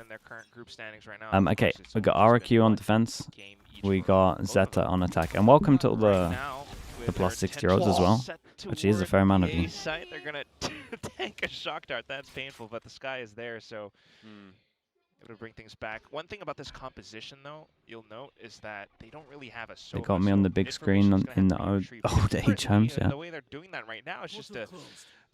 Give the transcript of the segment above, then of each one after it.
in their current group standings right now. Okay, we got RRQ on defense. We got ZETA on attack. And welcome to all the plus 60-year-olds as well. Actually, is a fair amount of you. They're going to tank a shock dart. That's painful, but the sky is there, so able to bring things back. One thing about this composition, though, you'll note, is that they don't really have a Sova. They got me on the big screen in the old age homes, yeah. The way they're doing that right now is just a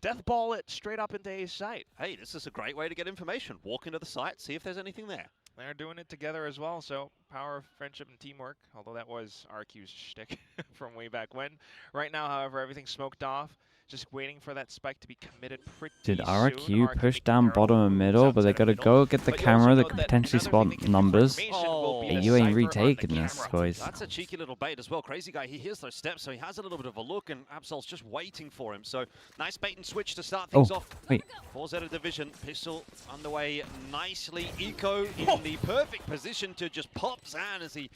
death ball it straight up into A's site. Hey, this is a great way to get information. Walk into the site, see if there's anything there. They're doing it together as well, so power of friendship and teamwork, although that was RQ's shtick from way back when. Right now, however, everything's smoked off. Just waiting for that spike to be committed pretty Did soon. RRQ push down bottom and middle, but they gotta go get the camera that could potentially spot numbers. Hey, you ain't retaking this, boys. That's a cheeky little bait as well. Crazy guy, he hears those steps, so he has a little bit of a look, and Absol's just waiting for him. So nice bait and switch to start things off. Wait. 4-0 division, pistol underway nicely. Eco in the perfect position to just pop Zan as he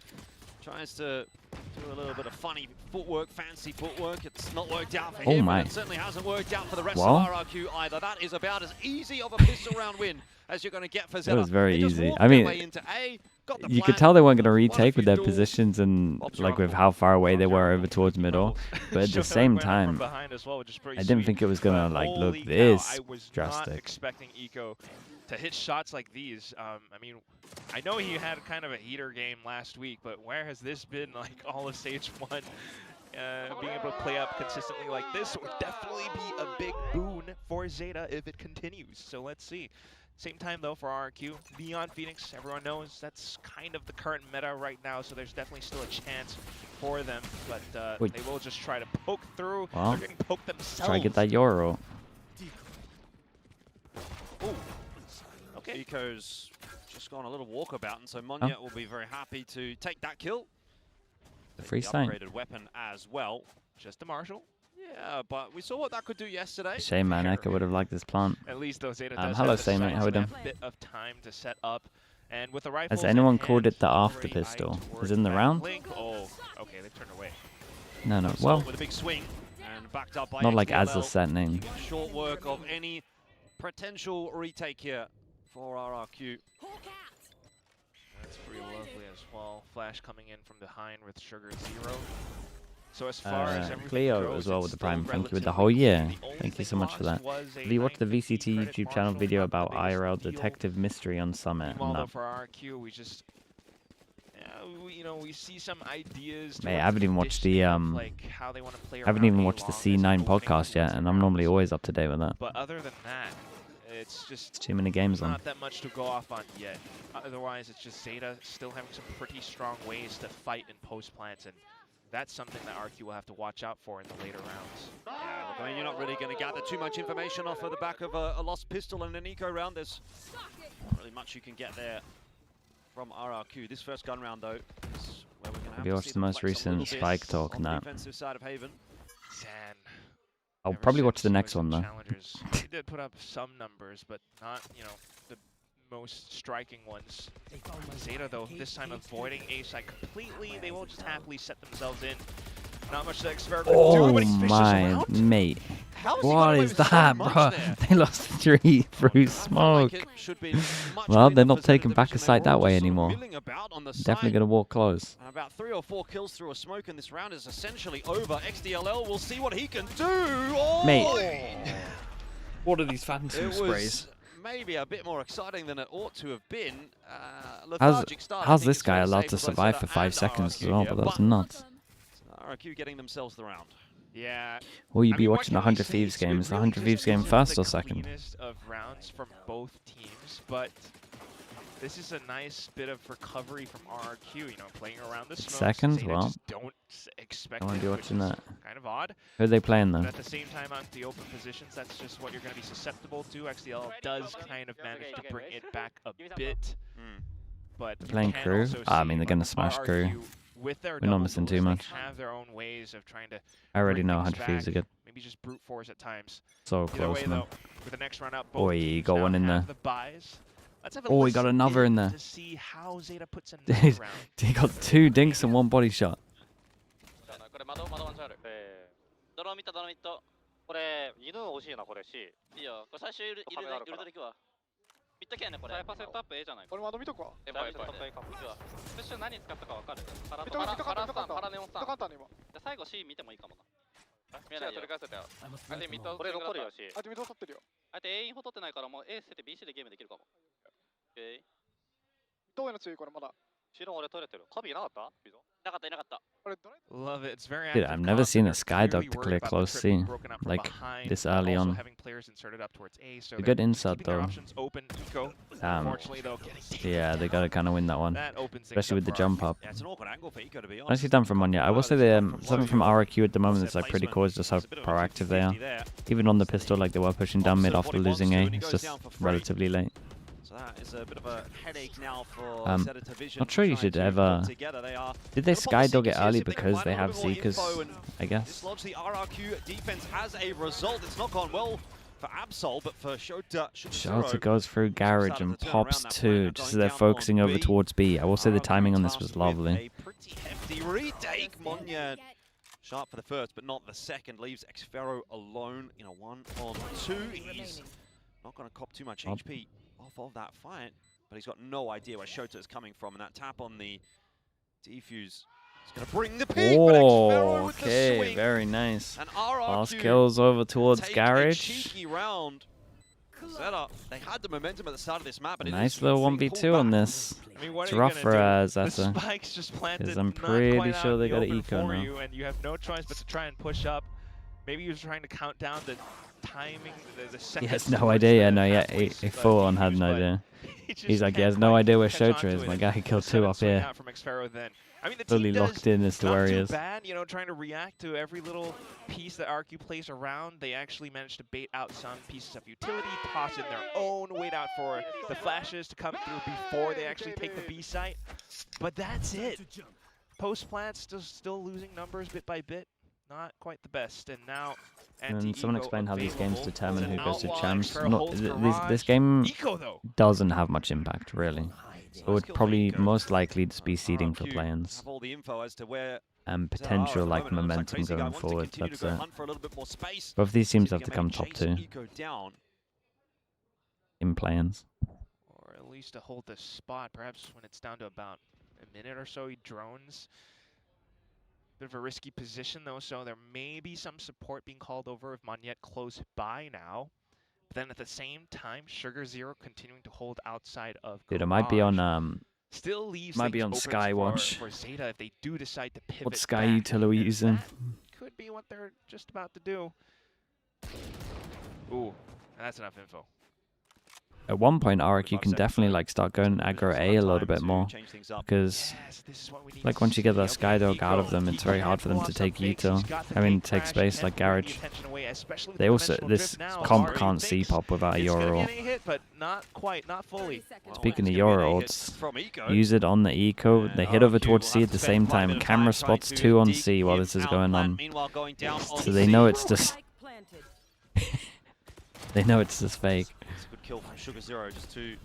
tries to do a little bit of funny footwork, fancy footwork. It's not worked out for him, and it certainly hasn't worked out for the rest of RRQ either. That is about as easy of a pistol round win as you're going to get for ZETA. It was very easy. I mean, you could tell they weren't going to retake with their positions and like with how far away they were over towards middle. But at the same time, I didn't think it was going to like look this drastic. I was not expecting Eco to hit shots like these. I mean, I know he had kind of a heater game last week, but where has this been like all of Stage 1? Being able to play up consistently like this would definitely be a big boon for ZETA if it continues. So let's see. Same time though for RRQ, Beyond Phoenix, everyone knows that's kind of the current meta right now, so there's definitely still a chance for them, but they will just try to poke through. Well, they're getting poked themselves. Try to get that Euro. Ooh. Okay. Eco's just gone a little walkabout, and so Monyet will be very happy to take that kill. The free the sign. Upgraded weapon as well. Just a Marshall. Yeah, but we saw what that could do yesterday. Shame, man. Eka would have liked this plant. At least though, ZETA does hello, have Same, how we doing? a bit of time to set up, and with the rifles. Has anyone called it the after pistol? Is it in the round? Oh, okay, they turned away. No. Well, with a big swing and backed up by not like XDLL. as a set name. Short work of any potential retake here for RRQ. That's pretty lovely as well. Flash coming in from behind with Sugar 0. So as far as Cleo goes, as well with the Prime. Thank you with the relatively whole year. easy. Thank you so much for that. Have you watched the VCT YouTube channel video about IRL Detective Mystery on Summit? Meanwhile, for RRQ, we just, you know, we see some ideas. Mate, I haven't even watched the like how they want to play. I haven't even watched the C9 podcast yet, and I'm normally always up to date with that. But other than that, it's just too many games on. Not that much to go off on yet. Otherwise, it's just ZETA still having some pretty strong ways to fight in post plants, and that's something that RQ will have to watch out for in the later rounds. Yeah, look, I mean, you're not really going to gather too much information off of the back of a lost pistol and an eco round. There's not really much you can get there from RRQ. This first gun round, though, is where we're going to have you watched the most recent Spike talk and that? Defensive side of Haven. Zan. I'll probably watch the next one, though. He did put up some numbers, but not, you know, the most striking ones. ZETA, though, this time avoiding A side completely. They will just happily set themselves in. Not much to expect. Oh my mate. What is that, bro? They lost 3 through smoke. Well, they're not taking back a site that way anymore. Definitely going to walk close. And about 3 or 4 kills through a smoke, and this round is essentially over. XDLL will see what he can do. Oh! Mate. What are these phantom sprays? Maybe a bit more exciting than it ought to have been. How's this guy allowed to survive for 5 seconds as well? But that's nuts. RRQ getting themselves the round. Yeah. Will you be watching the 100 Thieves game? Is the 100 Thieves game first or second? Of rounds from both teams, but this is a nice bit of recovery from RRQ. You know, playing around the smoke. Second, well, don't expect. I want to be watching that. Kind of odd. Who are they playing though? But at the same time, on the open positions, that's just what you're going to be susceptible to. XDL does kind of manage to bring it back a bit, but playing crew. I mean, they're going to smash crew. With their We're not missing too much. Have their own ways of trying to. I already know 100 Thieves are good. Maybe just brute force at times. So close, man. With the next round out, oh, he got one in there. Oh, he got another in there. To see how ZETA puts in the round. He got 2 dinks and 1 body shot. ミッド系ねこれ。サイファーセットアップ A じゃないか。俺もアド見とくわ。セットアップ A か。プッシュ何使ったか分かる？パラ見とかパラネオンさん。簡単に今。じゃあ最後 C 見てもいいかもな。見えないよ。取り返せたよ。相手ミッドこれ残るよし。相手見と取ってるよ。相手 A インフォ取ってないからもう A 捨てて BC でゲームできるかも。OK。どういうの強いこれまだ。白俺取れてる。カビいなかった？なかったいなかった。これドライ Love it. It's very Dude, active I've never seen a comp. sky They're dog to clearly clear worried about the close trip C, being broken up from like behind, this but early also on. having players inserted up towards A, so A they're good insult keeping their though. options open. Eco, unfortunately though, getting Yeah, they gotta kind of win that one, that opens things especially up with the for jump RRQ. up. Yeah, it's an awkward angle for Eco to be honest. Nicely done from Monya. I will say the something from RRQ at the moment is like pretty cool. Is just how proactive they are. Even on the pistol, like they were pushing down mid after losing A. It's just relatively late. So that is a bit of a headache now for ZETA Vision. Not sure you should ever. Did they skydog it early because they have Zekas? I guess. Dislodge the RRQ defense as a result. It's not gone well for Absol, but for Shota. Shota goes through garage and pops two, just as they're focusing over towards B. I will say the timing on this was lovely. A pretty hefty retake. Monya sharp for the first, but not the second. Leaves Xfero alone in a 1-on-2. He's not going to cop too much HP off of that fight, but he's got no idea where Shota is coming from, and that tap on the defuse is going to bring the peak. Oh, okay, very nice. Last kills over towards garage. Cheeky round. ZETA, they had the momentum at the start of this map, but Nice little 1v2 on this. I mean, what It's are you rough for gonna do? ZETA. The spike's just planted. Because I'm not pretty quite sure out they in got the an open eco for now. you, and you have no choice but to try and push up. Maybe he was trying to count down the timing, the He seconds. has no idea. Yeah, no, yeah, he full on had no idea. He's like, he has no idea where Shota is. My guy killed two up here. From Xfero then. I mean, the Fully team locked in as to not where he too is. bad, you know, trying to react to every little piece that RRQ plays around. They actually managed to bait out some pieces of utility, toss in their own, wait out for the flashes to come through before they actually take the B site. But that's it. Post plants still losing numbers bit by bit. Not quite the best. And now, And someone explain how these games available. determine It's who an goes to outlaw. champs. Xfero No, holds this garage. game Eco, though. doesn't have much impact, really. It would probably most likely just be seeding for play-ins have all the info as to where and potential like momentum going forward. That's it. Both these teams have to come top 2 in play-ins. Or at least to hold the spot. Perhaps when it's down to about a minute or so, he drones. Bit of a risky position though, so there may be some support being called over if Monyet close by now. But then at the same time, Sugar Zero continuing to hold outside of Dude, it might be on still leaves might be things on open Skywatch. for ZETA if they do decide to pivot What Sky back. util are we And using? that could be what they're just about to do. Ooh, that's enough info. At one point, RRQ can definitely like start going aggro A a little bit more, because like once you get that Skydog out of them, it's very hard for them to take util. I mean, take space like garage. They also this comp can't see pop without a Euro ult. But not quite, not fully. Speaking of Euro ults, use it on the eco. They hit over towards C at the same time. Camera spots 2 on C while this is going on, so they know it's just they know it's just fake. It's a good kill from Sugar Zero just to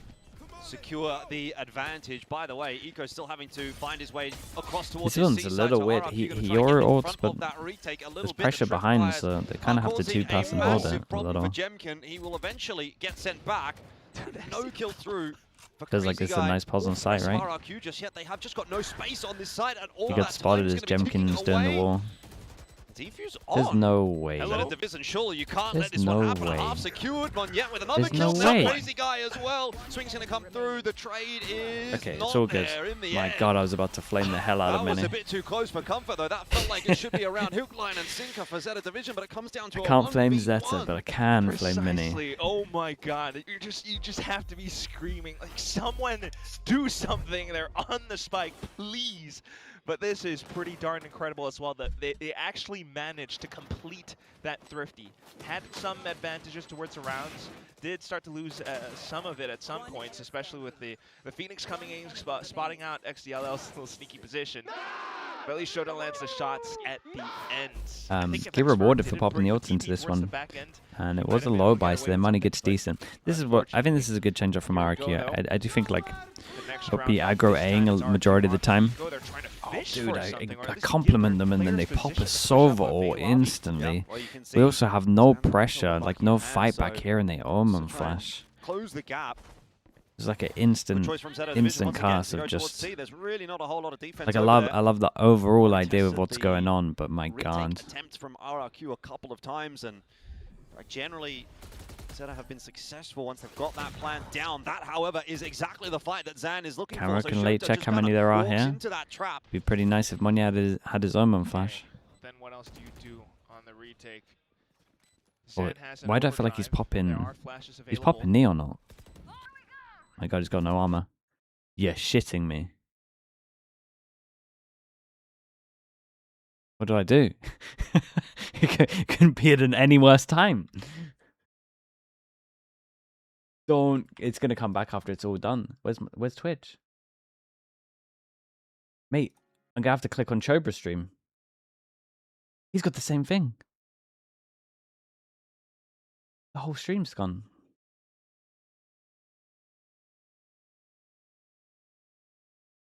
secure the advantage. By the way, Eco's still having to find his way across towards This one's a little weird. He Euro ults, but there's pressure behind, so they kind of have to 2-person hold it a little. For Jemkin, he will eventually get sent back. No kill through. Feels like it's a nice pause on site, right? RRQ just yet. They have just got no space on this side at all. He gets spotted as Jemkin's doing the wall. Defuse There's on. no way. Hello, Division. Surely you can't let There's this one no happen. way. Half secured. Monyet with another There's kill. no Some way. crazy guy as well. Swing's gonna come through. The trade is Okay, not it's all good. there in the My end. god, I was about to flame the hell out of That was Mini. a bit too close for comfort, though. That felt like it should be around hook, line, and sinker for ZETA Division, but it comes down to I a can't flame 1v1. ZETA, but I can flame Mini. Precisely. Oh my god. You just have to be screaming like someone do something. They're on the spike, please. But this is pretty darn incredible as well that they actually managed to complete that Thrifty. Had some advantages towards the rounds, did start to lose some of it at some points, especially with the Phoenix coming in, spotting out XDLL's little sneaky position. But at least Shota lands the shots at the end. Get rewarded for popping the ults into this one. And it was a low buy, so their money gets decent. This is what I think this is a good change up from RRQ. I do think like they'll be aggro-A-ing a majority of the time. Oh, dude, I compliment them and then they pop a Sova ult instantly. We also have no pressure, like no fight back here, and they omen flash. Close the gap. It's like an instant cast of just. There's really not a whole lot of defense. Like I love the overall idea of what's going on, but my God. Attempts from RRQ a couple of times, and generally ZETA have been successful once they've got that plan down. That, however, is exactly the fight that Zan is looking Camera for. can late check how many there are here. Into that trap. Be pretty nice if Monye had his own flash. Then what else do you do on the retake? Why do I feel like he's popping? He's popping knee or not? My God, he's got no armor. You're shitting me. What do I do? It couldn't be at any worse time. Don't. It's gonna come back after it's all done. Where's Twitch? Mate, I'm gonna have to click on Chobra's stream. He's got the same thing. The whole stream's gone.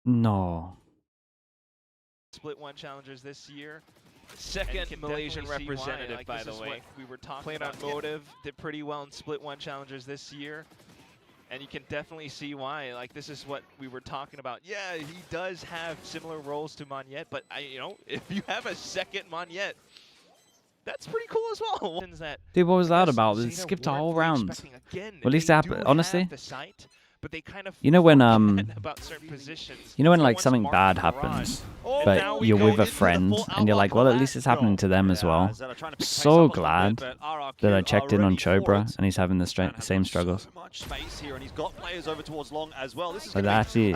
No. Split one challengers this year. Second Malaysian representative, by the way. We were talking about Motive, did pretty well in split one challengers this year. And you can definitely see why. Like, this is what we were talking about. Yeah, he does have similar roles to Monyet, but you know, if you have a second Monyet, that's pretty cool as well. Dude, what was that about? They skipped a whole round. Well, at least it happened. Honestly, but they kind of you know when about certain positions. you know when like something bad happens, but you're with a friend and you're like, well, at least it's happening to them as well. So glad that I checked in on Chobra and he's having the same struggles. But that actually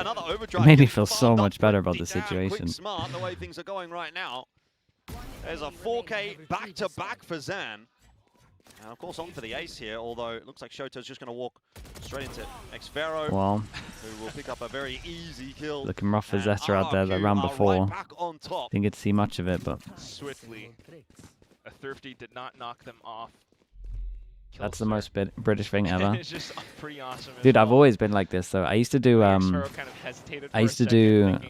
made me feel so much better about the situation. Smart the way things are going right now. There's a 4K back-to-back for Zan. And of course on for the ace here, although it looks like Shoto's just going to walk straight into Xfero, well, who will pick up a very easy kill. Looking rough for ZETA out there the round before. Didn't get to see much of it, but swiftly, a Thrifty did not knock them off. That's the most British thing ever. It's just pretty awesome. Dude, I've always been like this though. I used to do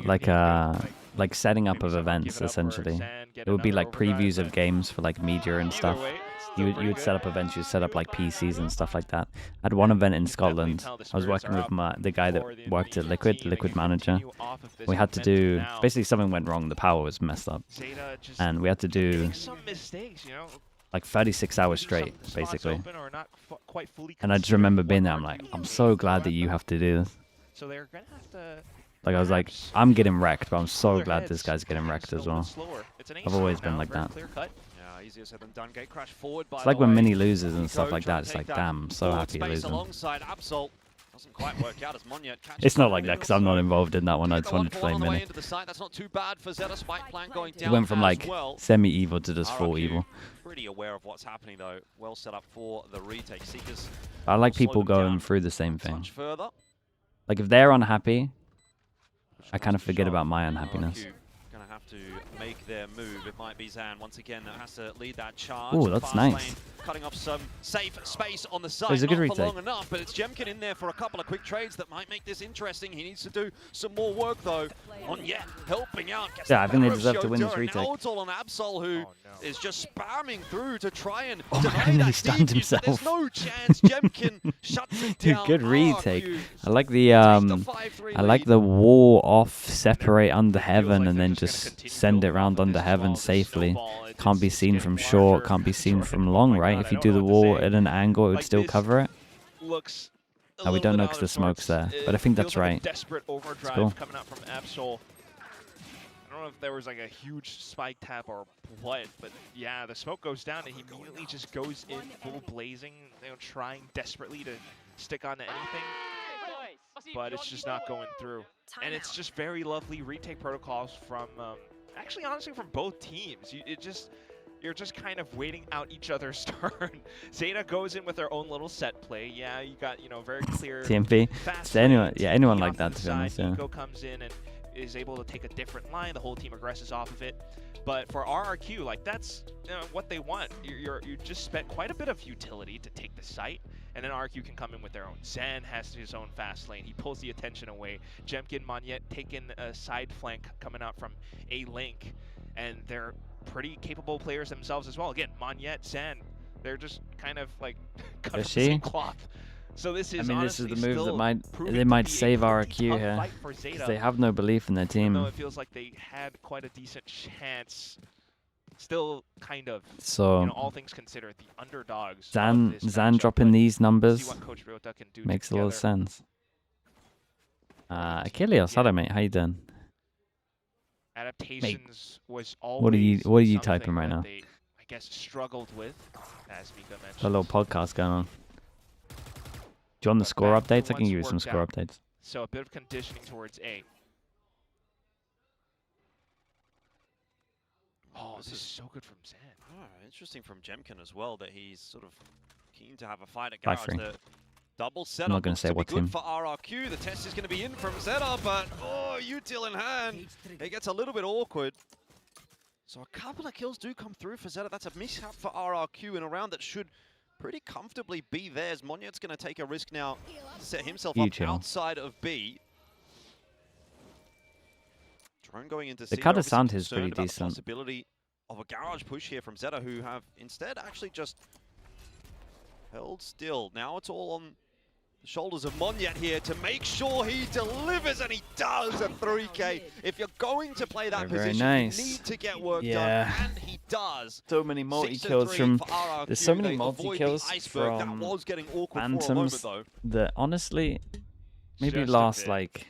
like setting up of events essentially. It would be like previews of games for like media and stuff. You would set up events, you'd set up like PCs and stuff like that. I had one event in Scotland. I was working with the guy that worked at Liquid manager. We had to do, basically something went wrong, the power was messed up. And we had to do like 36 hours straight, basically. And I just remember being there, I'm like, I'm so glad that you have to do this. So they're gonna have to. Like I was like, I'm getting wrecked, but I'm so glad this guy's getting wrecked as well. I've always been like that. Easier said than done. Gate crash forward by it's like when Mini loses and stuff like that. It's like, damn, I'm so happy losing. Alongside Absol. Doesn't quite work out as Monyet it's not like that because I'm not involved in that one. I just wanted to play Mini. That's not too bad for ZETA. Spike plan going down. It went from like semi-evil to just full evil. Pretty aware of what's happening though. Well set up for the retake. Seekers. I like people going through the same thing. Like if they're unhappy, I kind of forget about my unhappiness. Gonna have to make their move. It might be Zan once again that has to lead that charge. Oh, that's nice. Cutting off some safe space on the side. It's a good not for retake. long enough, but it's Jemkin in there for a couple of quick trades that might make this interesting. He needs to do some more work though. Monyet helping out. Yeah, I think they deserve to win this retake. Now it's all on Absol, who is just spamming through to try and and then he stunned himself. There's no chance. Jemkin shuts it down. Good retake. I like the wall off, separate under heaven, and then just send it round under heaven safely. Can't be seen from short, can't be seen from long, right? If you do the wall at an angle, it would still cover it. Oh, we don't know because the smoke's there, but I think that's right. Desperate overdrive cool. coming out from Absol. I don't know if there was like a huge spike tap or what, but yeah, the smoke goes down and he immediately just goes in full blazing, trying desperately to stick onto anything, but it's just not going through. And it's just very lovely retake protocols from, actually honestly from both teams. You're just kind of waiting out each other's turn. ZETA goes in with their own little set play. Yeah, you got, very clear TMP. So anyone like that to be honest, yeah. Nico comes in and is able to take a different line. The whole team aggresses off of it. But for RRQ, like that's what they want. You just spent quite a bit of utility to take the site, and then RRQ can come in with their own. Zan has his own fast lane. He pulls the attention away. Jemkin, Monyet taking a side flank coming out from a link, and they're pretty capable players themselves as well. Again, Monyet, Zan, they're just kind of like cut from the same cloth. So this is I mean, this is the honestly move that still proving they to might be a save pretty RRQ tough here, fight for because ZETA, they have no belief in their even though team. it feels like they had quite a decent chance. Still kind of, So you know, all things considered, the underdogs. Zan of this dropping matchup, these but numbers see what Coach Ryota can do makes a lot of together. sense. Achilles, hello mate, how you doing? Adaptations was always What are you something typing right that now? they, I guess, struggled with, as Mika mentioned. Got a little podcast going on. Do you want the But score that for updates? I can once give you some worked score out. updates. So a bit of conditioning towards A. Oh, this is so good from Zan. Oh, interesting from Jemkin as well that he's sort of keen to have a fight at By Garage. three. The double setup I'm not going to looks say to be what good team. for RRQ. The test is going to be in from ZETA, but oh, util in hand. It gets a little bit awkward. So a couple of kills do come through for ZETA. That's a mishap for RRQ in a round that should pretty comfortably be theirs. Monyet's going to take a risk now, set himself up Huge heal. outside of B. Drone going into C. The cut They're of sound obviously is pretty concerned about the decent. possibility of a garage push here from ZETA, who have instead actually just held still. Now it's all on the shoulders of Monyet here to make sure he delivers, and he does a 3K. If you're going to play that Very position, nice. you need to get work Yeah. done, and he does. So many 6 multi-kills and 3 from... for RRQ. There's so many They avoid the multi-kills iceberg. from That was getting awkward for a moment, Phantoms though. that honestly maybe Just a last bit. like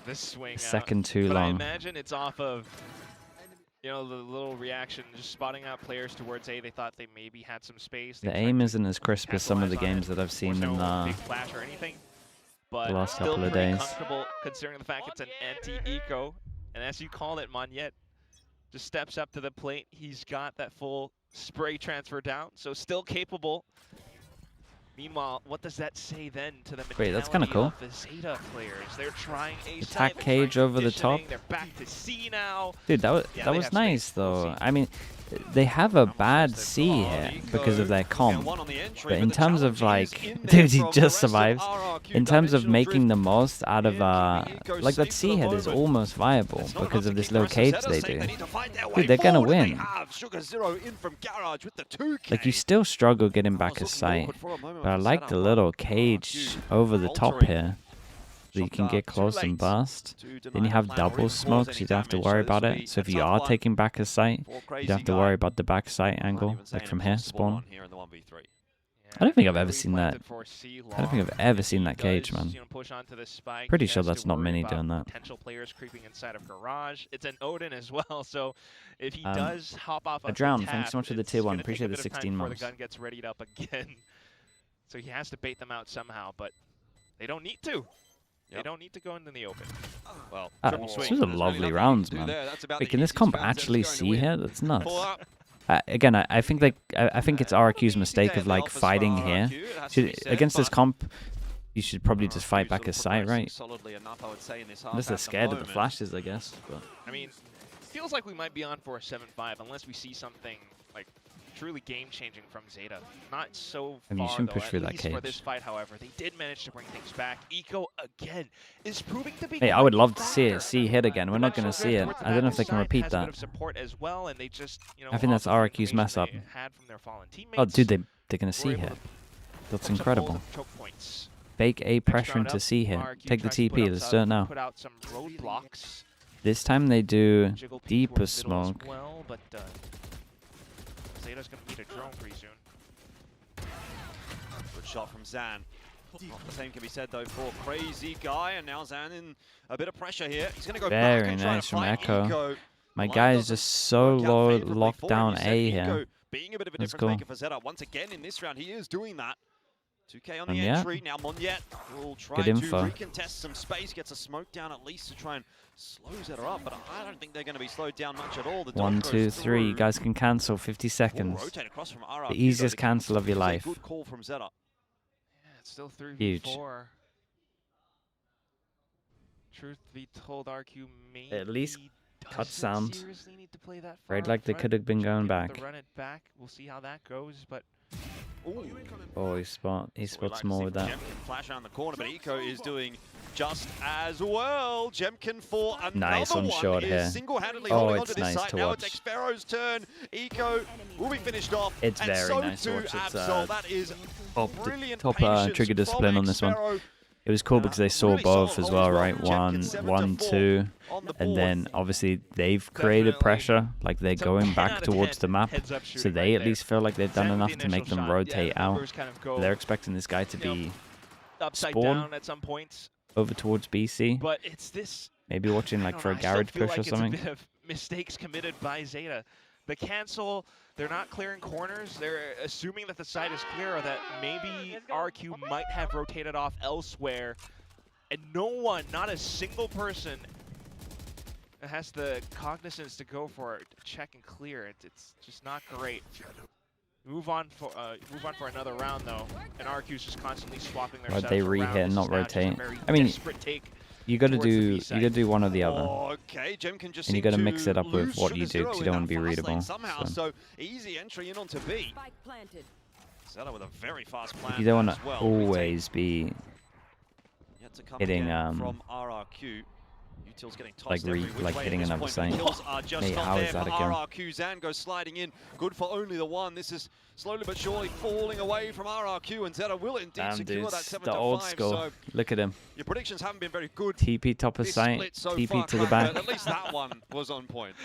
This swing a second too but I long. imagine it's off of, you know, the little reaction, just spotting out players towards A. They thought they maybe had some space. They The tried aim to isn't as crisp as some of the capitalize on games it. that I've seen There was in no big flash or anything, but the last still couple of pretty days. comfortable considering the fact it's an anti-eco. And as you call it, Monyet just steps up to the plate. He's got that full spray transfer down, so still capable. Meanwhile, what does that say then to the Wait, that's kinda mentality cool. of the ZETA players? They're trying A Attack side, they're trying cage over the top. conditioning, They're back to C now. Dude, that was Yeah, they was have nice space. We'll though. see. I mean, they have a Almost bad missed it. C Oh, here Eco because of their will get comp. one on the entry, But in the terms of challenge is like, in there dude, he from the just rest of survives. RRQ. In terms of Dimensional making the drift. most out of Yeah, Eco like that safe C for the head is moment. almost viable It's not because enough of to this keep little the rest of cage ZETA they safe. do. need to fight their way Dude, they're gonna forward, and win. they have. Sugar Zero in from Garage with the 2K. Like you still struggle getting That back a was looking sight, awkward for a moment but I for like ZETA, the but little RRQ cage over the top altering. here, so you can Shot get too close and late burst. to deny Then you the have plan or even double cause smoke, so any you don't have to damage. worry So this about will it. be So a if you tough are one taking back a sight, for you Crazy don't have to Guy. worry about the back sight Can't angle, even say like an from here, impossible spawn. one here in the 1v3. I don't think I've ever seen that. I don't think I've ever seen He that cage, does, man. you know, push onto the spike. Pretty He sure has to that's not worry many about doing that. Potential players creeping inside of Garage. It's an Odin as well, so if he does hop off I of drowned. the Thanks so tap, much for the it's tier 1. gonna take a Appreciate the bit of time 16 before months. the gun gets readied up again. So he has to bait them out somehow, but they don't need to. They Yep. don't need to go into the open. Well, Triple swing. This was a There's really lovely nothing you rounds, can do man. there. That's about Wait, the can this easiest comp round Zen's actually going to see win. here? That's nuts. Pull up. Again, I think like I think it's RRQ's mistake of like fighting here. Against this comp, you should probably just fight back a sight, right? Solidly enough, I would say, in this half Unless they're at the scared of the moment. flashes, I guess. But I mean, feels like we might be on for a 7-5 unless we see something like truly game-changing from ZETA. Not so I mean, you far, shouldn't though, push at through that least for cage. this fight, however. They did manage to bring things back. Eco, again, is proving to be hey, I quite would a love to see factor. it. See hit again. We're not going to see it. Towards the I don't know back if they can side repeat has a bit that. of support as well, and they just, you know, I think that's off of the RRQ's mess up. information they had from their fallen teammates, Oh, dude, they're going to were see able hit. to That's punch up holes incredible. and choke points. Fake A Next pressure round into up, C hit. RRQ Take the tries to put TP. up Let's some- do it now. Put out some roadblocks. This time they do Jiggle peek deeper towards middle as smoke. well, but ZETA's gonna need a drone pretty soon. Good shot from Zan. Not the same can be said though for Crazy Guy, and now Zan in a bit of pressure here. He's going to go back Very and try nice to from fight Echo. My Line guy is doesn't just so work out low, favourably locked for him. down You said A Eco here. being a bit of a Let's difference go. maker for ZETA. Once again in this round, he is doing that. 2K on the Monyet. entry. Now Monyet will try Good to info. recontest some space, gets a smoke down at least to try and slow ZETA up, but I don't think they're going to be slowed down much at all. The 1, dodge 2, goes 3. You through. guys can cancel 50 Will seconds. rotate across from RRQ, The though, easiest to cancel of your It's a life. Good call from ZETA. Yeah, it's still 3v4. Huge. Truth be told, RQ may At least cut sound. seriously need to play that Right, far like up they front. could have been Should going be able to back. Run it back. We'll see how that goes, but Oh, he spots So we'd more like with to see that. Jemkin flash around the corner, but Eco is doing just as well. Jemkin for another Nice on one short is here. single-handedly Oh, holding it's onto this nice side. to Now watch. it's Xfero's turn. Eco will be finished off. It's and very so nice to too watch. It's, Absol. That is brilliant top patience trigger from discipline on this one. Xfero. It was cool because they saw really both solid as well, hold as right? well. One, Jemkin 7 to 1, 4 2, on the and board. then obviously they've created Definitely. pressure, like they're It's a going 10 back out of towards 10 the map, heads-up so shooting they right at there. least feel like they've done Zen with enough the to make initial them shot. rotate the out. numbers kind of go They're expecting this guy to you know, be upside spawn down at some points, over towards BC, but it's this. maybe watching I like don't for know, a I still garage feel push like or it's something. a bit of mistakes committed by ZETA. The cancel, they're not clearing corners. They're assuming that the side is clear or that maybe RRQ might have rotated off elsewhere. And no one, not a single person, has the cognizance to go for it, check and clear it. It's just not great. Move on for another round though, and RRQ's just constantly swapping their But setups they around. re-hit and This not is now just a rotate. very I mean, desperate take. You got to towards the do B side. one or the other. Okay, Jemkin just And you got gotta to mix it up with lose what you do, 'cause you don't wanna be readable, somehow. so. So easy entry in onto B. Spike planted. Zeta with a very fast plan. You don't want as to well. always be Yet to come hitting, again from RRQ. Util's getting tossed like every which way hitting at this another point, but site. kills are just Mate, not how there is for that a kill? RRQ. Zan goes sliding in. Good for only the one. This is slowly but surely falling away from RRQ, and Zeta will indeed Damn, secure dude, that 7 the to old 5. school. So Look at him. your predictions haven't been very good. TP top of This site, split so TP far, to the Crack, but back. at least that one was on point.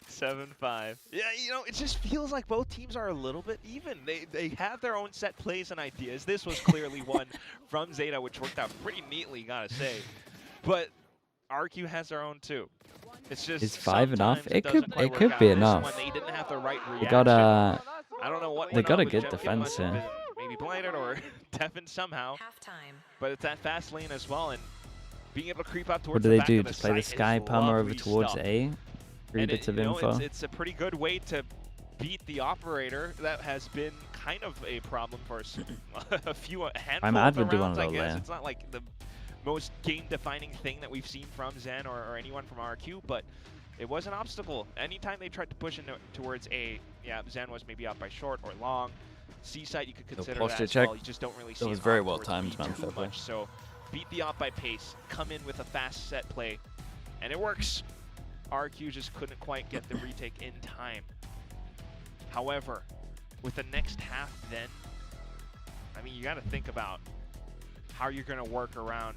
7-5. Yeah, you know, it just feels like both teams are a little bit even. They have their own set plays and ideas. This was clearly one from ZETA, which worked out pretty neatly, gotta say. But RQ has their own too. It's just Is 5 enough? sometimes It doesn't could- quite it work could out. be This enough. one, they didn't have the right They reaction. got a I don't know what they went got on a with good Jemkin. defense Must have here. been maybe blinded or deafened somehow. Halftime. But it's that fast lane as well, and being able to creep up towards What do the they back do? of the Just play the site sky is palmer over lovely towards stuff. A? 3 And bits of you know, info. it's a pretty good way to beat the operator that has been kind of a problem for a handful mad of the would do one rounds, of I those guess. there. It's not like the most game-defining thing that we've seen from Zen or anyone from RRQ, but it was an obstacle. Anytime they tried to push into towards A, yeah, Zen was maybe out by short or long. C site you could consider posture that as check. well. You just don't really see was it very off well towards timed, B man, too fair play. much. So beat the op by pace, come in with a fast set play, and it works. RQ just couldn't quite get the retake in time. However, with the next half then, I mean, you got to think about how you're going to work around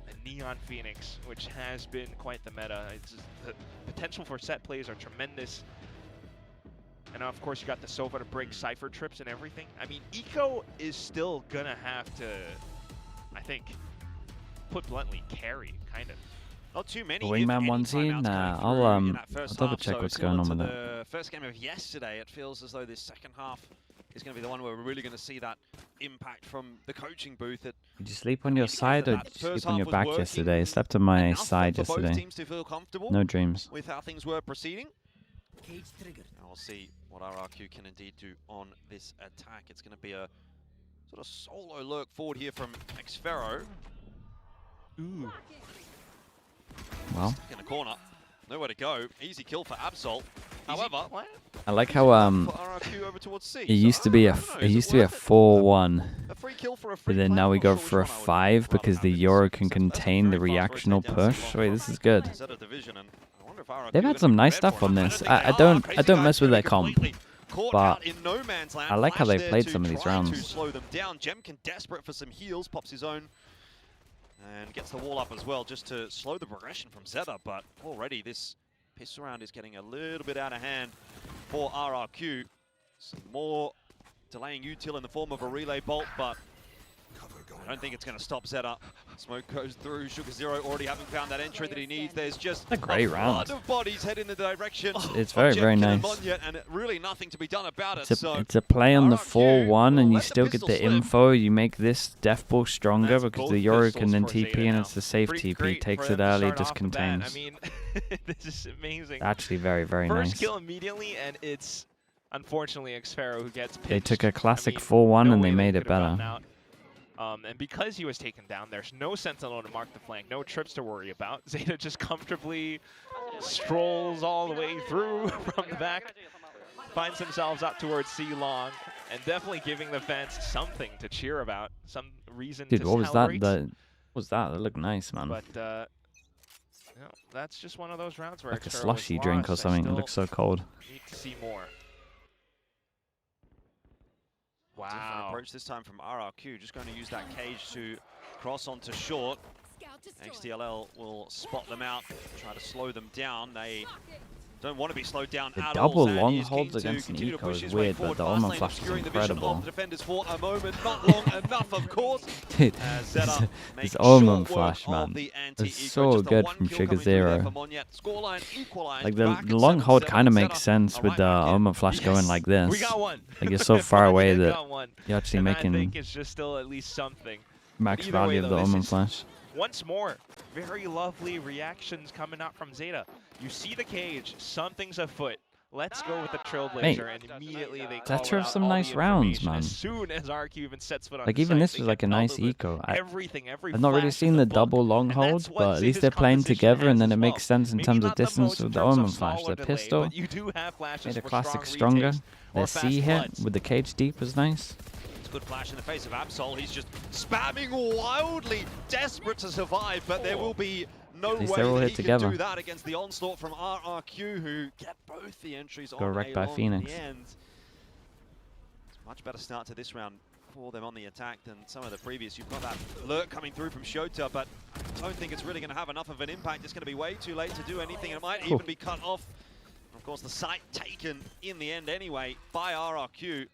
a Neon Phoenix, which has been quite the meta. It's just, the potential for set plays are tremendous. And of course, you got the Sova to break Cypher trips and everything. I mean, Eco is still going to have to, I think, put bluntly, carry, kind of. Not too many. The if wingman any, onesie? timeouts Nah, coming through in that I'll first double half. check So what's similar going on to with that. the first game of yesterday, it feels as though this second half is going to be the one where we're really going to see that impact from the coaching booth. Did you sleep on your side or that did you first sleep on your half was back working yesterday? I slept on my enough side for both yesterday. teams to feel comfortable No dreams. with how things were proceeding. Now we'll see what RRQ can indeed do on this attack. It's going to be a sort of solo lurk forward here from Xfero. Ooh. Well, Stuck in the corner. Nowhere to go. Easy kill for Absol. However, I like how for RRQ over towards C. it used to be a 4-1, A free kill for a free but then play? now we Not go sure which for a one I would 5 rather because have the in Euro this can sense. That's a contain the very fast reactional rotate down push. C1 Wait, from this is good. Zeta division, and I wonder if RRQ They've are had some gonna be nice red stuff for it. on don't this. think I they are. don't Crazy mess Guys with their getting comp, completely caught but out in no man's land. I like how Flash they there played to some of these try to rounds. slow them down. Jemkin desperate for some heals, pops his own and gets the wall up as well just to slow the progression from Zeta, but already this pistol round is getting a little bit out of hand for RRQ. Some more delaying util in the form of a relay bolt, but I don't think it's going to stop Zeta. Smoke goes through. Sugar Zero already having found that entry that he needs. There's just a great round. flood of bodies head in the direction. It's of very, very Jemkin nice. and Monya, and really nothing to be done about it. It's a play on the RRQ 4-1 and you let the still get pistol the slip. info. You make this death ball stronger That's because both the Euro can pistols then for TP ZETA and now. it's the safe Pretty TP. great Takes for it them to early, start just off the bat. contains. I mean, this is amazing. Actually very, very First nice. kill immediately, and it's unfortunately Xfero who gets pinched. They took a classic I mean, 4-1 no and way they made it could have gotten better. out. And because he was taken down, there's no Sentinel to mark the flank, no trips to worry about. ZETA just comfortably strolls all the way through from the back, finds themselves up towards C long, and definitely giving the fans something to cheer about, some reason Dude, to what was that? celebrate. The What's that? That looked nice, man. But you know, that's just one of those rounds where Like a Xero was slushy drink or lost. something. It Still looks so cold. need to see more. Different Wow. approach this time from RRQ. Just going to use that cage to cross onto short. XTLL will spot them out, try to slow them down. They don't want to be slowed down The at double all. Zandy long is keen holds to against an continue to eco push is his way weird, but forward. the Fast armor lane flash is obscuring the vision of incredible. the defenders for a moment. Not long enough, of course. Dude, ZETA this make almond short flash, work of man. the It's anti-eco. so Just a good one from kill Trigger coming through there Zero. for Monyet. Scoreline equalized Like back the at long hold 7-7. kind of makes ZETA sense are with right the back in. armor flash going like this. We got one. Like you're so far away Finally that got one. you're actually And I think making it's just still at least something. max Either way, value of though, the this almond is flash. Once more, very lovely reactions coming out from ZETA. You see the cage, something's afoot. Let's go with the Trailblazer, Mate, and immediately they Zeta call have out some all nice the rounds, information. man. As soon as RRQ even sets foot on Like the even site, this they was can like a tell nice them eco. everything, every I've not really flash seen in the book, double long and that's hold, what but at least Zeta's they're playing composition together, and has then as it well. makes sense in Maybe terms of not the distance most in with the terms of almond flash. smaller The delay, pistol but you do have flashes made a for classic strong stronger. retakes or The fast C hit floods. with the cage deep was nice. It's a good flash in the face of Absol. He's just spamming wildly, desperate to survive, but there will be no At least way they're all that hit he together. can do that against the onslaught from RRQ, who get both the entries Go on wrecked a by long Phoenix. in the end. It's a much better start to this round for them on the attack than some of the previous. You've got that lurk coming through from Shota, but I don't think it's really going to have enough of an impact. It's going to be way too late to do anything. It might even be cut off. Of course, the site taken in the end anyway by RRQ.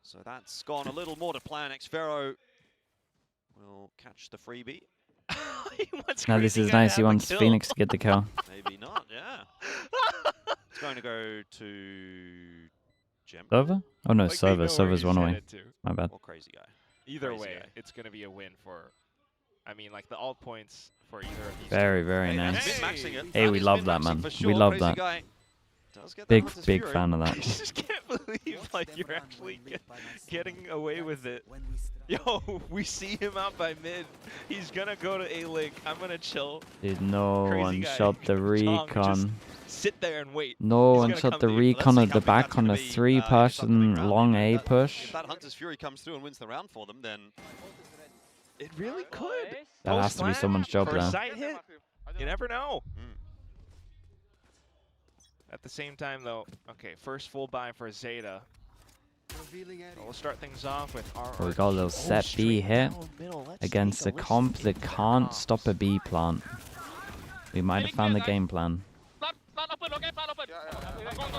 So that's gone a little more to plan. Xfero will catch the freebie. Now this is nice. He wants Phoenix to get the kill. Maybe not, yeah. It's going to go to Gem Server? Oh no, Like, they server. know Server's where one you away. sent it to. My bad. or Crazy Guy. Either Crazy way, guy. it's going to be a win for, I mean, like the alt points for either of these. Very, very Hey, nice. that's min-maxing it. Hey, That we is love that, min-maxing man. for We sure. love Crazy that. Guy does get that Big, Hunter's big Fury. fan of I that. just can't believe like you're actually getting away with it. Yo, we see him out by mid. He's gonna go to A-Link. I'm gonna chill. Dude, no Crazy one guy. shot the Tom, just recon. sit there and wait. No He's one gonna shot come the to you. recon Let's at see the how back that's on gonna a be, 3 if push that's a big and round. long A If push. that Hunter's Fury comes through and wins the round for them, then It really could. That has to be Post-plant someone's job for a there. side hit. You never know. Mm. At the same time, though, okay, first full buy for ZETA. We'll start things off with RRQ. We got a little set B hit against a comp that can't stop a B plant. We might have found the game plan. ปลาเราเปิดโลแกปลาเราเปิดกล้อง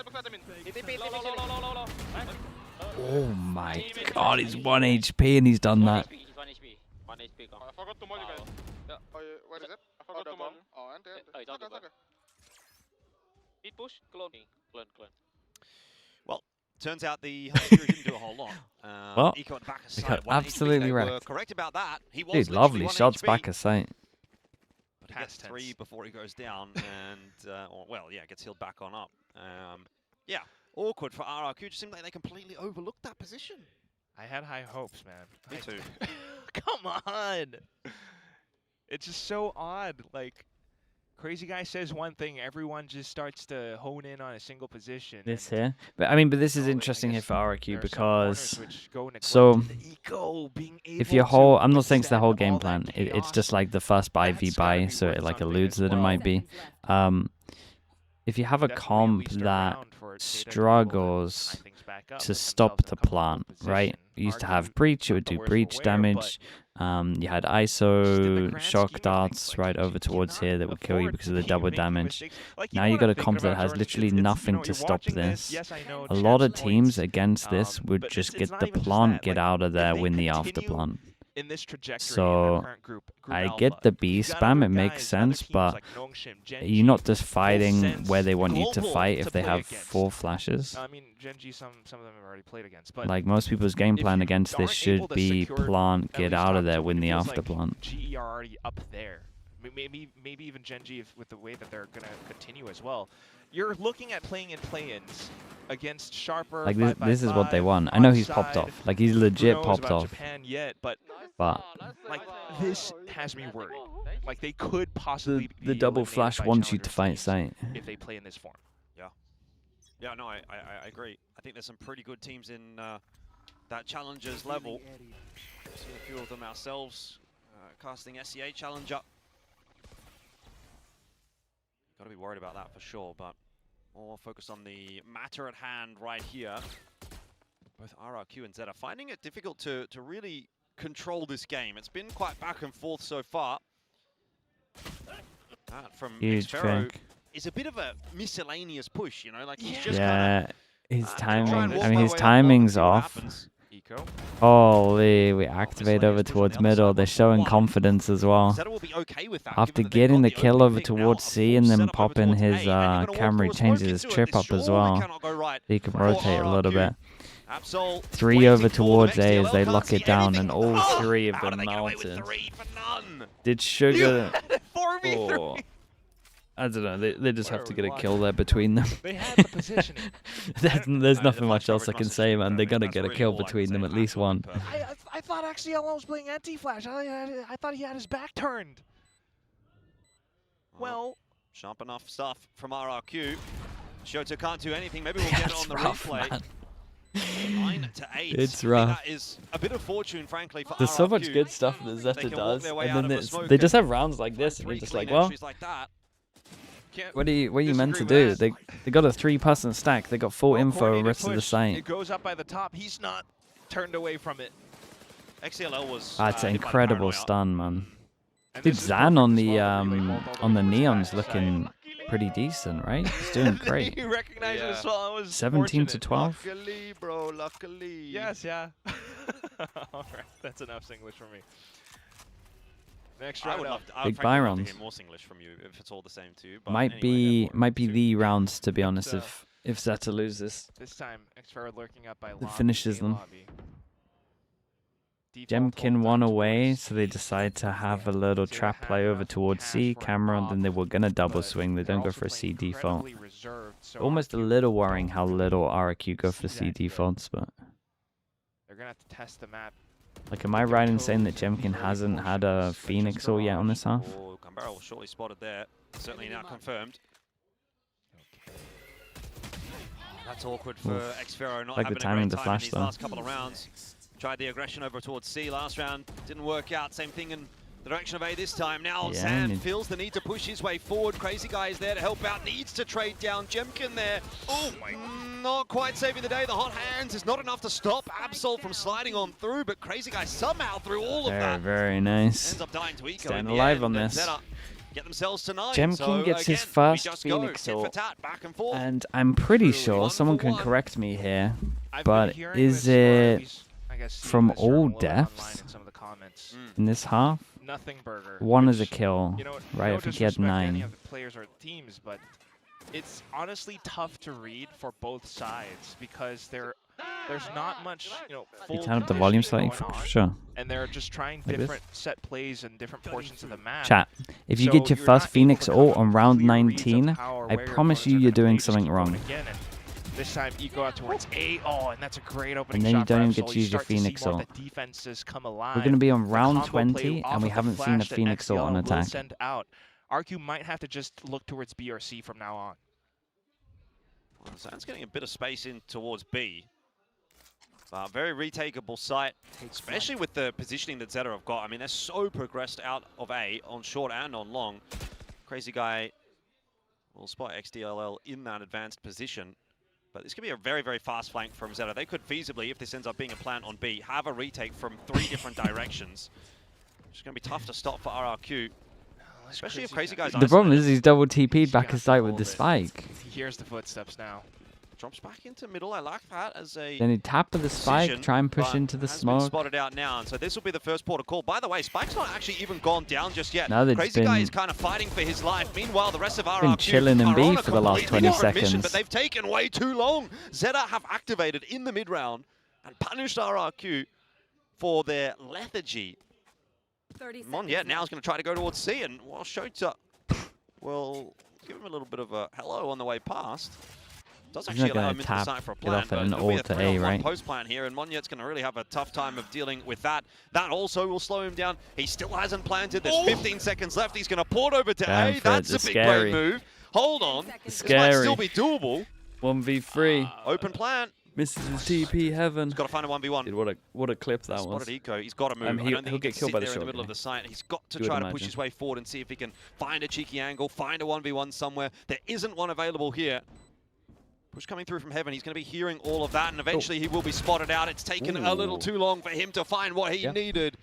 บุกไซด์มินปิดOh my god, he's 1 HP and he's done that. 1 HP 1 HP กล้อง I forgot to mod you guys. Where is it? I forgot to mod. Oh, and there. It's on the Okay. Hit push clone turns out the Hunter's Fury didn't do a whole lot. Well, Eco at the back of they side, got 1 HP. absolutely They were wrecked. correct about that. He was Dude, literally lovely 1 shots HP. back of sight. But he gets Past 3 tense. before he goes down, and well, yeah, gets healed back on up. Yeah, awkward for RRQ. Just seemed like they completely overlooked that position. I had high hopes, man. Me too. Come on. It's just so odd. Like, Crazy Guy says one thing, everyone just starts to hone in on a single position. This and, here. But I mean, but this is I interesting here guess for RRQ there are some because corners which go neglect so the eco, being if able your to whole, I'm not saying it's the withstand whole all game that plan. It's chaos, just like the first buy v that's gotta buy, be so worth it like something alludes as that it well. might be. If you have a Definitely comp at least a that round for Zeta to be able to struggles tie things back up, to put stop themselves in the a comfortable plant, right? position. You used to RRQ, have breach, it not would the do worst breach for wear, damage. You had ISO, grand shock scheme of darts things, right like, over you towards cannot here that would kill you afford because to of the keep double making damage. mistakes. Like, Now even you when got I'm a thinking comp that about has Jordan, literally it's, nothing you know, to you're stop watching this. Yes, I know, A lot of chance teams points, against this would but just it's get not the even just plant, that, get like, out of there, if they win the after continue plant. in this trajectory So, in their current group I alpha, get the B you've got spam, other it makes guys, other sense, teams but like Nongshim, Genji, you're not just fighting sense, where they want you to global fight to if they play have against. 4 flashes. I mean, Genji, some of them have already played against, but Like most people's game if plan you against this aren't should able to be secure plant, at get least out of top there, two, win it the feels after like plant. GE are already up there. Maybe even Genji with the way that they're gonna continue as well. You're looking at playing in play-ins against Sharper. Like this is what they 5x5, want. I know he's popped onside. off. Like he's Who legit knows popped about off. Japan yet, but But like this has me worried. Like they could possibly the be double eliminated flash by wants you to challenger fight teams sight. if they play in this form. Yeah, no, I agree. I think there's some pretty good teams in that challengers level. See a few of them ourselves casting SEA Challenger. Got to be worried about that for sure, but more focused on the matter at hand right here. Both RRQ and ZETA finding it difficult to really control this game. It's been quite back and forth so far. That from Huge Xfero trick. is a bit of a miscellaneous push, you know, like he's just Yeah, his trying to timing. walk I mean, my his way up, timing's see what off. happens. Eco. Holy, we activate Obviously, over it's pushing towards the other middle. side They're with showing one. confidence as well. ZETA will be okay with that, After given that they've getting got the kill opening over pick now, towards a C full and then setup over popping towards his A, and they're gonna walk camera, through a changes smoke his into it. trip This up as surely well. cannot go right So you can for rotate a little RRQ. bit. Absol 3 waiting over for them. towards A as XDLL they can't lock see it down, anything. and all Oh, 3 of how do them they get away with melted. 3 for none? Did Sugar... 4v3. Oh, I don't know. They just What have are to we get a watching? kill there between them. They had the positioning. There's The nothing much flash else I coverage can must say, have man. been They're perfect. gonna That's get a really kill all I can between say. them, at That least would be one. perfect. I thought XDLL was playing anti-flash. I thought he had his back turned. Well, Sharp enough stuff from RRQ. Shota can't do anything. Maybe we'll get it on the rough, replay. man. 9 to 8. It's I think rough. that is a bit of fortune, frankly, for There's so much RRQ. good stuff that They Zeta can walk does, their way and out then of the smoke they just and have rounds like this, and three you're just clean like, well, entries like that. what are you meant to disagree do? with They got a 3-person stack. They got full well info coordinated rest of the push. site. It goes up by the top. He's not turned away from it. XCLL was That's an hit by the incredible paranoia. stun, man. And Dude, this is Zan on perfect the as well, relay vault all on the way towards neon's back. looking pretty decent, right? He's doing great. You recognize it as well. I was 17 to fortunate. 12. Luckily, bro, luckily. Yes, yeah. All right, that's enough Singlish for me. Next I round would up. love to, I Big would frankly love to Byrons. hear more Singlish from you if it's all the same too. But Might anyway, be the rounds, to be honest, So- if Zeta loses. This time, Xfero lurking up by That lobby, finishes A them. lobby. Default Jemkin hold won down away, towards so they decide to have a little Zeta trap had play over enough towards cash C for an camera, and op, then they were gonna double but swing. They they're don't go also for a C playing default. incredibly reserved, so Almost a RRQ little worrying don't how little RRQ go see for C that yet. defaults, but They're gonna have to test the map. like, am I right in saying that Jemkin hasn't had a Phoenix all yet on this half? Oh, Gambara was shortly spotted there. Certainly not confirmed. That's awkward for Xfero not Like the having timing a of the great time in flash, these though. last couple of rounds. Tried the aggression over towards C last round. Didn't work out. Same thing in the direction of A this time. Now Yeah, Sam and feels the need to push his way forward. Crazy Guy is there to help out. Needs to trade down Jemkin there. Oh, not quite saving the day. The hot hands is not enough to stop Absol from sliding on through, but Crazy Guy somehow through all of Very, that. very nice. Ends up dying to Eco. Staying in the alive end, on and this. ZETA get themselves to 9. Jemkin So gets his again, we first just Phoenix go tit for ult. tat, back and forth. And I'm pretty True, sure, 1 someone for can 1. correct me here, I've but been hearing is this, or at it least, I guess, seeing from this term a all little online deaths in some of the comments. in this half? Nothing burger. One is a which, kill, you know, right? no I think he had disrespect to any 9. of the players or teams, but it's honestly tough to read for both sides because there's not much, You full turn up the volume conditioning slightly, going for on, sure. and they're just trying Like this? different set plays and different portions of the map. Chat, if you So get your you're first not able Phoenix to come ult up on with round clear reads of 19, how or I where your promise opponents you are you're gonna play, doing just something keep going wrong. again, and this time Eco out towards A. Oh, and that's a great opening And then you shot don't for even get Absol. to use your start to see Phoenix more of ult. the defenses come alive. We're going to be on The round combo play 20, off and we of the haven't seen a flash that Phoenix ult on XDLL will attack. send out. RQ might have to just look towards B or C from now on. Well, Zan's getting a bit of space in towards B. Very retakeable site, especially with the positioning that Zeta have got. I mean, they're so progressed out of A on short and on long. Crazy Guy will spot XDLL in that advanced position. But this could be a very, very fast flank from Zeta. They could feasibly, if this ends up being a plant on B, have a retake from 3 different directions. It's going to be tough to stop for RRQ. Especially if Crazy Guy's The problem isolated. is he's double TP'd He's back gonna his side with hold the it. spike. He hears the footsteps now. Drops back into middle. I like that as a Then he tap with the spike, decision, try and push but into the has been smoke. spotted out now, and so this will be the first port of call. By the way, Spike's not actually even gone down just yet. No, they've Crazy Guy been- is kind of fighting for his life. Meanwhile, the rest of RRQ been chilling in are B on a for the last completely 20 different mission, seconds. but they've taken way too long. Zeta have activated in the mid round and punished RRQ for their lethargy. Mon, yeah, now is going to try to go towards C, and while Shota will give him a little bit of a hello on the way past. Does He's actually not allow gonna him into the tap, site for a get plant, off at but an it'll be a ult to A, 3-on-1 right? post plant here, and Monyet's going to really have a tough time of dealing with that. That also will slow him down. He still hasn't planted. There's 15 seconds left. He's going to port over to Going A. for it. That's a It's big scary. brain move. Hold on. This might Scary. still be doable. 1v3. Open plant. Misses the TP heaven. He's got to find a 1v1. Dude, what a clip that was. Spotted Eco. He's got to move. I don't think he'll get killed sit by the there in the shot, middle of yeah. the site. He's got to try to push his way forward and see if he can find a cheeky angle, find a 1v1 somewhere. There isn't one available here. Push coming through from heaven. He's going to be hearing all of that, and eventually he will be spotted out. It's taken a little too long for him to find what he needed.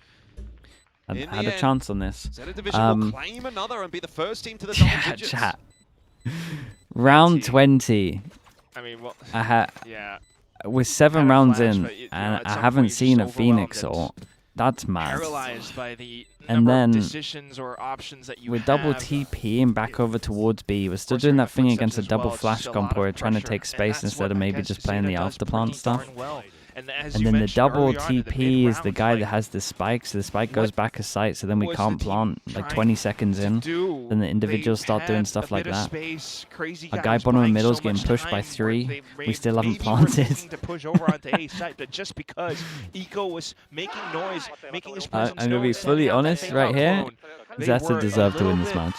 I had a chance on this. ZETA Division will claim another and be the first team to the double digits. Chat. Round 20. I mean, well, yeah. We're 7 rounds in, and I haven't seen a Phoenix ult. That's mad. Paralyzed by the and then decisions or options that you we're double TPing back over towards B. We're still doing that thing against a double flash comp where we're trying to take space instead of maybe just playing the afterplant stuff. And then the double TP is the guy that has the spike, so the spike goes back a sight, so then we can't plant like 20 seconds in. Then the individuals start doing stuff like that. A guy bottom and middle is getting pushed by 3. We still haven't planted. to push over onto A site, but just because Eco was making noise, making his presence I'm going to be fully honest right here. ZETA deserved to win this match.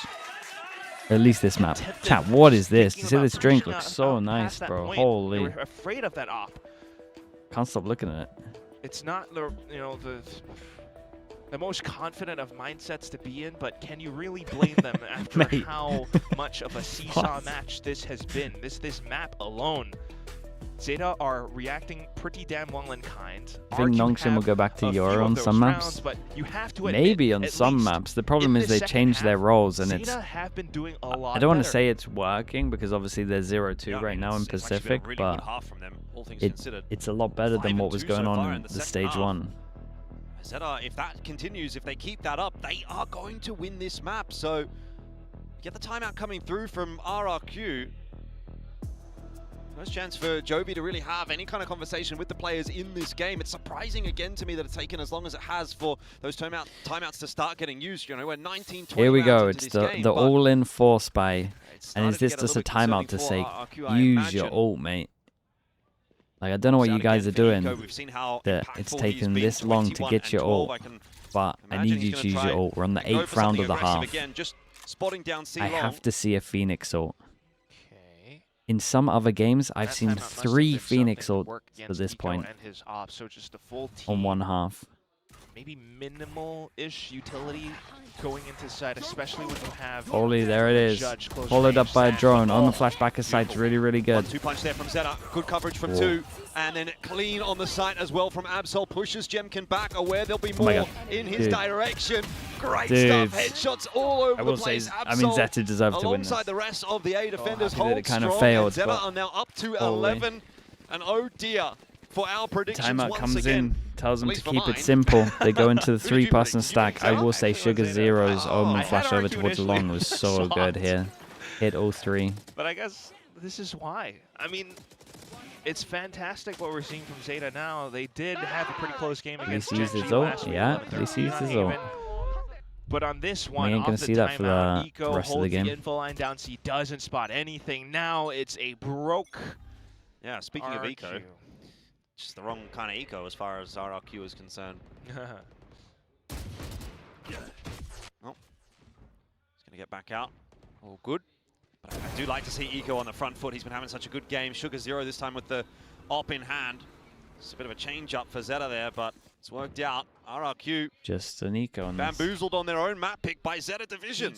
At least this map. Chat, what is this? You see this drink looks so nice, bro. Holy. They were afraid of that op. Can't stop looking at it. It's not the the most confident of mindsets to be in, but can you really blame them after how much of a seesaw match this has been? This map alone. ZETA are reacting pretty damn well in kind. I think Nongshim will go back to Euro on some maps. But you have to admit, maybe on some maps. The problem is they change their roles, and it's. Have been doing a lot I don't want to say it's working because obviously they're 0-2 right now in Pacific, really but it's a lot better than what was going on in the stage 1. ZETA, if that continues, if they keep that up, they are going to win this map. So get the timeout coming through from RRQ. First chance for Jovi to really have any kind of conversation with the players in this game. It's surprising again to me that it's taken as long as it has for those timeouts to start getting used. You know, we're 19, 20 Here we go. It's the all-in force buy. And is this just a timeout to say, use your ult, mate? Like, I don't know what you guys are doing, that it's taken this long to get your ult, but I need you to use your ult. We're on the 8th round of the half. I have to see a Phoenix ult. In some other games, I've seen 3 Phoenix ults at this point on one half. Maybe minimal-ish utility going into side, especially when you have. Holy, there it is. Followed up by a drone on the flashback of site's really, really good. 1-2 punch there from ZETA. Good coverage from 2. And then clean on the site as well from Absol. Pushes Jemkin back, aware there'll be more in his direction. Great stuff. Headshots all over the place. I mean, ZETA deserved to win this. Alongside the rest of the A defenders, hold it kind of strong. failed, ZETA are now up to 11. And oh dear, for our predictions Timeout once comes again, in, tells them to keep it simple. They go into the 3-person stack. I will say Sugar Zero's Omen flash over towards the long was so good here. Hit all 3. But I guess this is why. I mean, it's fantastic what we're seeing from ZETA now. They did have a pretty close game against He sees Gen G his ult. last week. Yeah, he sees his ult. But on this one, we ain't gonna see that for the rest of the game. The info line down, so he doesn't spot anything. Now it's a broke. Yeah, speaking of Eco, just the wrong kind of Eco as far as RRQ is concerned. Oh, he's going to get back out. All good. But I do like to see Eco on the front foot. He's been having such a good game. Sugar Zero this time with the op in hand. It's a bit of a change up for ZETA there, but it's worked out. RRQ just an Eco on this. Bamboozled on their own map pick by ZETA Division.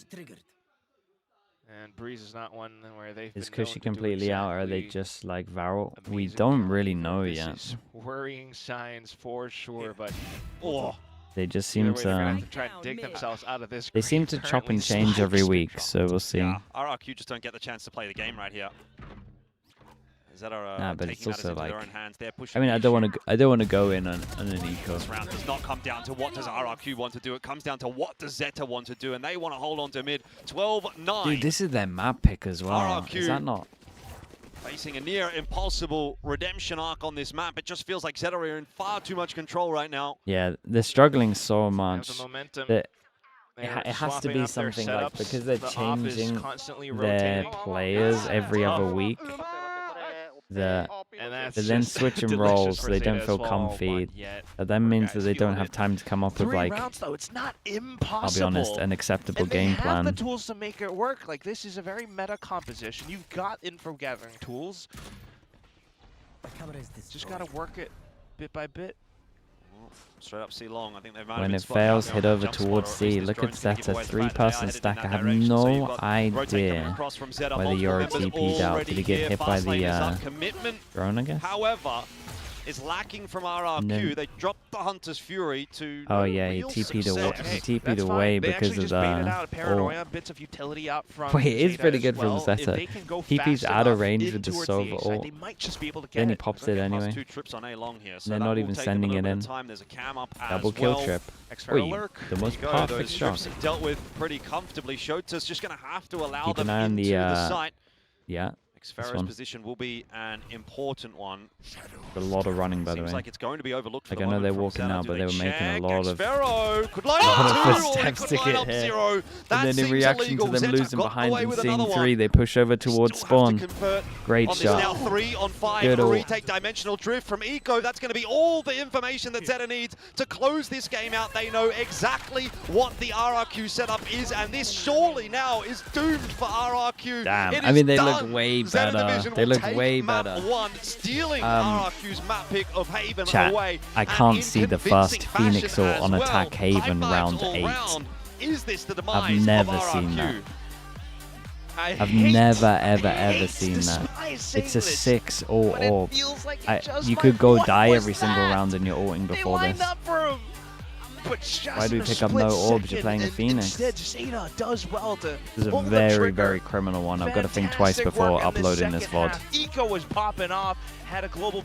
And Breeze is not one where they've Is Cushy completely out, or are they just like Varel? We don't really know yet. Worrying signs for sure, but they just seem to try and dig themselves out of this. They seem to chop and change every week, so we'll see. Yeah, RRQ just don't get the chance to play the game right here. ZETA but it's also like, I mean, I don't want to go in on an Eco. This round does not come down to what does RRQ want to do. It comes down to what does ZETA want to do, and they want to hold on to mid. 12-9. Dude, this is their map pick as well. RRQ is that not? Facing a near impossible redemption arc on this map. It just feels like ZETA are in far too much control right now. Yeah, they're struggling so much. It has to be something like, because they're changing their players every other week. They then switch and rolls, so they don't feel comfy. That then means that they don't have time to come up with, like, it's not impossible. I'll be honest, an acceptable game plan. They have the tools to make it work. Like, this is a very meta composition. You've got info gathering tools. Just got to work it bit by bit. Straight up C long. I think they might When have it been spotted fails, out head there on over the jump spot, towards or at C. least this Look at drone's gonna give ZETA, away the fact that they are 3-person headed in stack. that I have direction. So you've no got Rotate coming idea across from ZETA. whether Multiple you're members TP'd out. already Did he get here. hit by Fast lane is the up. Commitment, drone, I guess? however, is lacking from RRQ. No. They dropped the Hunter's Fury to Oh no yeah, he real TP'd away, success. he TP'd That's away fine. They because actually of just baited the... out a paranoia, bits of utility out from Wait, it is ZETA pretty as good from well. If ZETA. they can go TP's fast out of enough range in with the towards Sova A side, ult. they might just be able to get Then he it. pops it anyway. 2 trips on A long here, so They're that not will even take sending them a it little in. bit of time. There's a cam up Double as kill well. trip. X-Ferro Wait, lurk. the most There you go, perfect those shot. trips dealt with pretty comfortably. Shota's just going to have to allow Keep them an eye on into the site. Yeah, Xfero's one. position will be an important one. a lot of running, by the Seems way. like it's going to be overlooked. Like, for I the know they're moment walking from now, ZETA. but Do they were making a check? lot of... Xfero could line lot up of 2 or he footsteps could to line get up hit. 0. That And then in seems reaction illegal. to them ZETA losing got behind away and with seeing another 3, one. they push over towards Still have to spawn. convert Great on this now shot. 3 on 5. Good The ult. retake dimensional drift from Eco. That's going to be all the information that ZETA needs to close this game out. They know exactly what the RRQ setup is, and this surely now is doomed for RRQ. Damn, It I is mean, they done. look way ZETA better. Division They will look take way map better. 1, stealing RRQ's map pick of Haven Chat, away. I and can't in see the convincing first Phoenix fashion ult as on well. attack Haven 5 round all 8. round. Is this the demise I've never of RRQ? seen that. I've hate- never, I ever, hate ever seen that. despise saying It's a this, 6 or but it orb. feels like it just You might- could go What die was every single that? round and you're ulting They before lined this. up for him. But just Why do we in a pick up split no orbs? You're second, playing a and Phoenix. Instead, ZETA does well to This is a pull the very, trigger. very criminal one. I've got to think twice Fantastic before work in the uploading this second VOD. half. Eco was popping off, had a global